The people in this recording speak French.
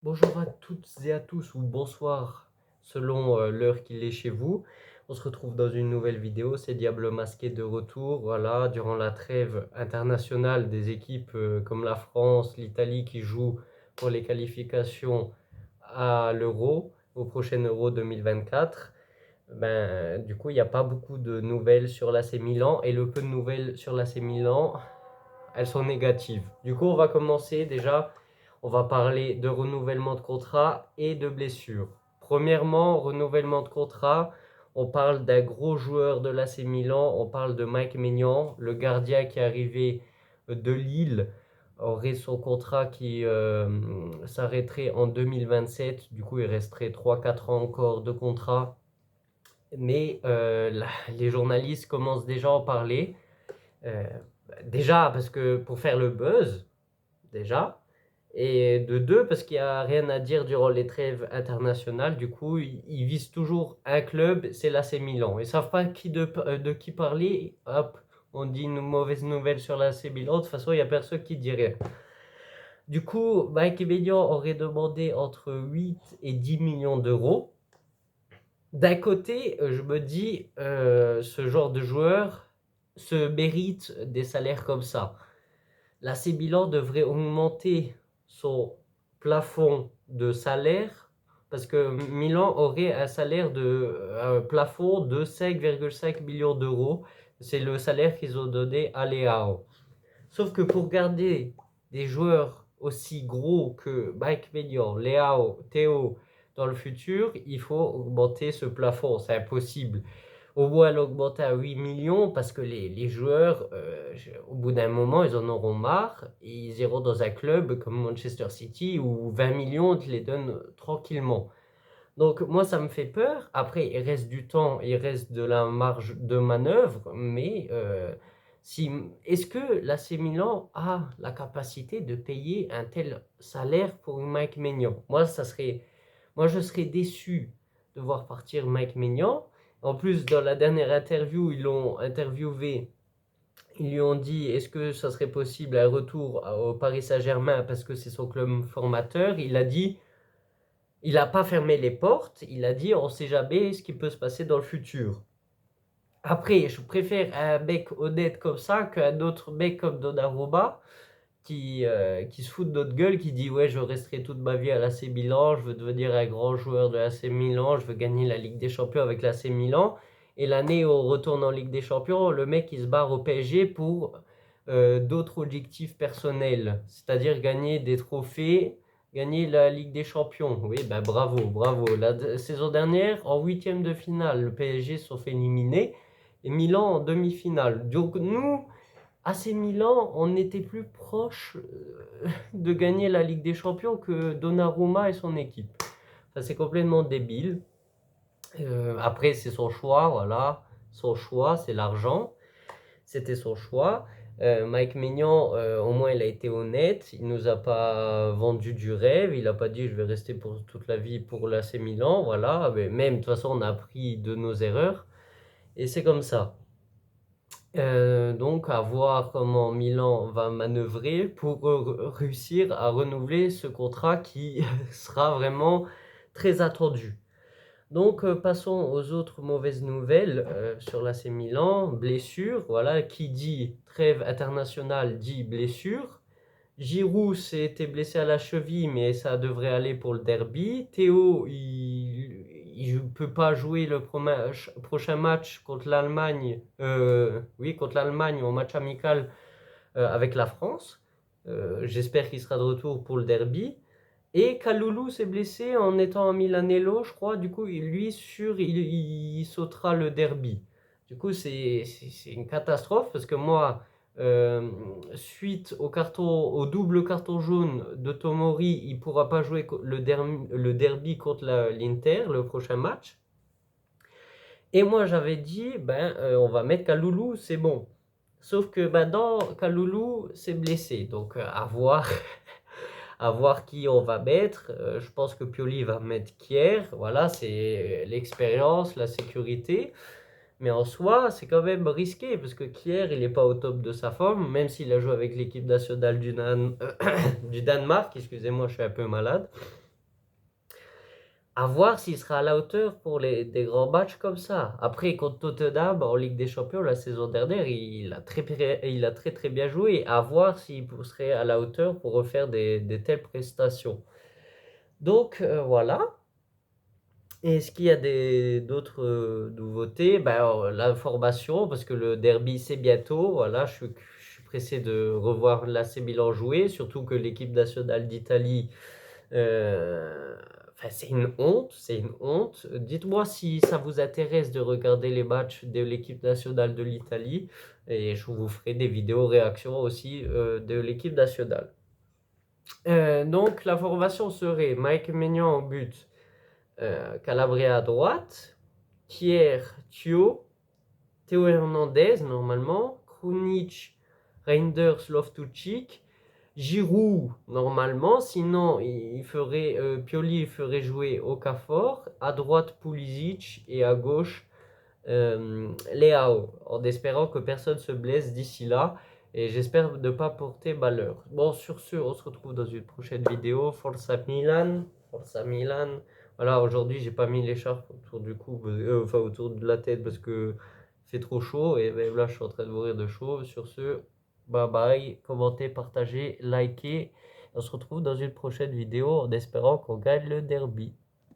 Bonjour à toutes et à tous, ou bonsoir selon l'heure qu'il est chez vous. On se retrouve dans une nouvelle vidéo, c'est Diable Masqué de retour. Voilà, durant la trêve internationale des équipes comme la France, l'Italie qui jouent pour les qualifications à l'Euro, au prochain Euro 2024. Du coup, il n'y a pas beaucoup de nouvelles sur l'AC Milan et le peu de nouvelles sur l'AC Milan, elles sont négatives. Du coup, on va commencer déjà, on va parler de renouvellement de contrat et de blessures. Premièrement, renouvellement de contrat, on parle d'un gros joueur de l'AC Milan, on parle de Mike Maignan, le gardien qui est arrivé de Lille, aurait son contrat qui s'arrêterait en 2027, du coup il resterait 3-4 ans encore de contrat, mais les journalistes commencent déjà à en parler. Euh, Déjà, parce que pour faire le buzz, déjà. Et de deux, parce qu'il n'y a rien à dire durant les trêves internationales. Du coup, ils visent toujours un club, c'est l'AC Milan. Ils ne savent pas de qui parler. Hop, on dit une mauvaise nouvelle sur l'AC Milan. De toute façon, il n'y a personne qui dit rien. Du coup, Mike Maignan aurait demandé entre 8 et 10 millions d'euros. D'un côté, je me dis, ce genre de joueur se mérite des salaires comme ça. L'AC Milan devrait augmenter son plafond de salaire parce que Milan aurait un salaire un plafond de 5,5 millions d'euros. C'est le salaire qu'ils ont donné à Leao. Sauf que pour garder des joueurs aussi gros que Mike Maignan, Leao, Théo dans le futur, il faut augmenter ce plafond. C'est impossible. Au moins l'augmenter à 8 millions parce que les joueurs, au bout d'un moment, ils en auront marre et ils iront dans un club comme Manchester City où 20 millions, tu les donnes tranquillement. Donc moi, ça me fait peur. Après, il reste du temps, il reste de la marge de manœuvre, mais est-ce que l'AC Milan a la capacité de payer un tel salaire pour Mike Maignan? Moi, je serais déçu de voir partir Mike Maignan. En plus, dans la dernière interview, ils l'ont interviewé. Ils lui ont dit est-ce que ça serait possible un retour au Paris Saint-Germain parce que c'est son club formateur. Il a dit il n'a pas fermé les portes. Il a dit on ne sait jamais ce qui peut se passer dans le futur. Après, je préfère un mec honnête comme ça qu'un autre mec comme Donnarumma qui se fout de notre gueule, qui dit ouais je resterai toute ma vie à l'AC Milan, je veux devenir un grand joueur de l'AC Milan, je veux gagner la Ligue des Champions avec l'AC Milan. Et l'année où on retourne en Ligue des Champions, le mec il se barre au PSG pour d'autres objectifs personnels, c'est-à-dire gagner des trophées, gagner la Ligue des Champions. Oui, ben bravo, bravo. La saison dernière, en huitième de finale, le PSG se sont fait éliminer et Milan en demi-finale. Donc nous, AC Milan, on était plus proche de gagner la Ligue des Champions que Donnarumma et son équipe. Ça, c'est complètement débile. Après, c'est son choix, voilà. Son choix, c'est l'argent. C'était son choix. Mike Maignan, au moins, il a été honnête. Il nous a pas vendu du rêve. Il n'a pas dit je vais rester pour toute la vie pour l'AC Milan. Voilà. Mais même, de toute façon, on a appris de nos erreurs. Et c'est comme ça. Donc à voir comment Milan va manœuvrer pour réussir à renouveler ce contrat qui sera vraiment très attendu. Donc passons aux autres mauvaises nouvelles sur l'AC Milan. Blessure, voilà, qui dit trêve internationale dit blessure. Giroud s'est été blessé à la cheville, mais ça devrait aller pour le derby. Théo, il ne peut pas jouer le prochain match contre l'Allemagne. Oui, contre l'Allemagne en match amical avec la France. J'espère qu'il sera de retour pour le derby. Et Kaloulou s'est blessé en étant à Milanello, je crois. Du coup, lui, il sautera le derby. Du coup, c'est une catastrophe parce que moi, euh, suite au double carton jaune de Tomori, il ne pourra pas jouer le derby contre l'Inter, le prochain match. Et moi, j'avais dit, on va mettre Kaloulou, c'est bon. Sauf que dans Kaloulou, c'est blessé. Donc, à voir. À voir qui on va mettre. Je pense que Pioli va mettre Kier. Voilà, c'est l'expérience, la sécurité. Mais en soi, c'est quand même risqué parce que Kier, il n'est pas au top de sa forme, même s'il a joué avec l'équipe nationale du Danemark. Excusez-moi, je suis un peu malade. À voir s'il sera à la hauteur pour des grands matchs comme ça. Après, contre Tottenham en Ligue des Champions la saison dernière, il a très très bien joué. À voir s'il serait à la hauteur pour refaire des telles prestations. Donc voilà. Est-ce qu'il y a d'autres nouveautés? Ben, la formation, parce que le derby c'est bientôt. Voilà, je suis pressé de revoir l'AC Milan jouer, surtout que l'équipe nationale d'Italie, enfin, c'est une honte, c'est une honte. Dites-moi si ça vous intéresse de regarder les matchs de l'équipe nationale de l'Italie, et je vous ferai des vidéos réactions aussi de l'équipe nationale. Donc la formation serait Mike Maignan en but, Calabria à droite, Thiers, Thio, Théo Hernandez normalement, Krunic, Reinders, Loftus-Cheek, Giroud normalement, sinon Pioli ferait jouer Okafor, à droite Pulisic et à gauche Leao, en espérant que personne se blesse d'ici là. Et j'espère ne pas porter malheur. Bon, sur ce, on se retrouve dans une prochaine vidéo. Forza Milan. Forza Milan. Voilà, aujourd'hui, j'ai pas mis l'écharpe autour du cou, enfin autour de la tête parce que il fait trop chaud. Et même là, je suis en train de mourir de chaud. Sur ce, bye bye. Commentez, partagez, likez. On se retrouve dans une prochaine vidéo en espérant qu'on gagne le derby.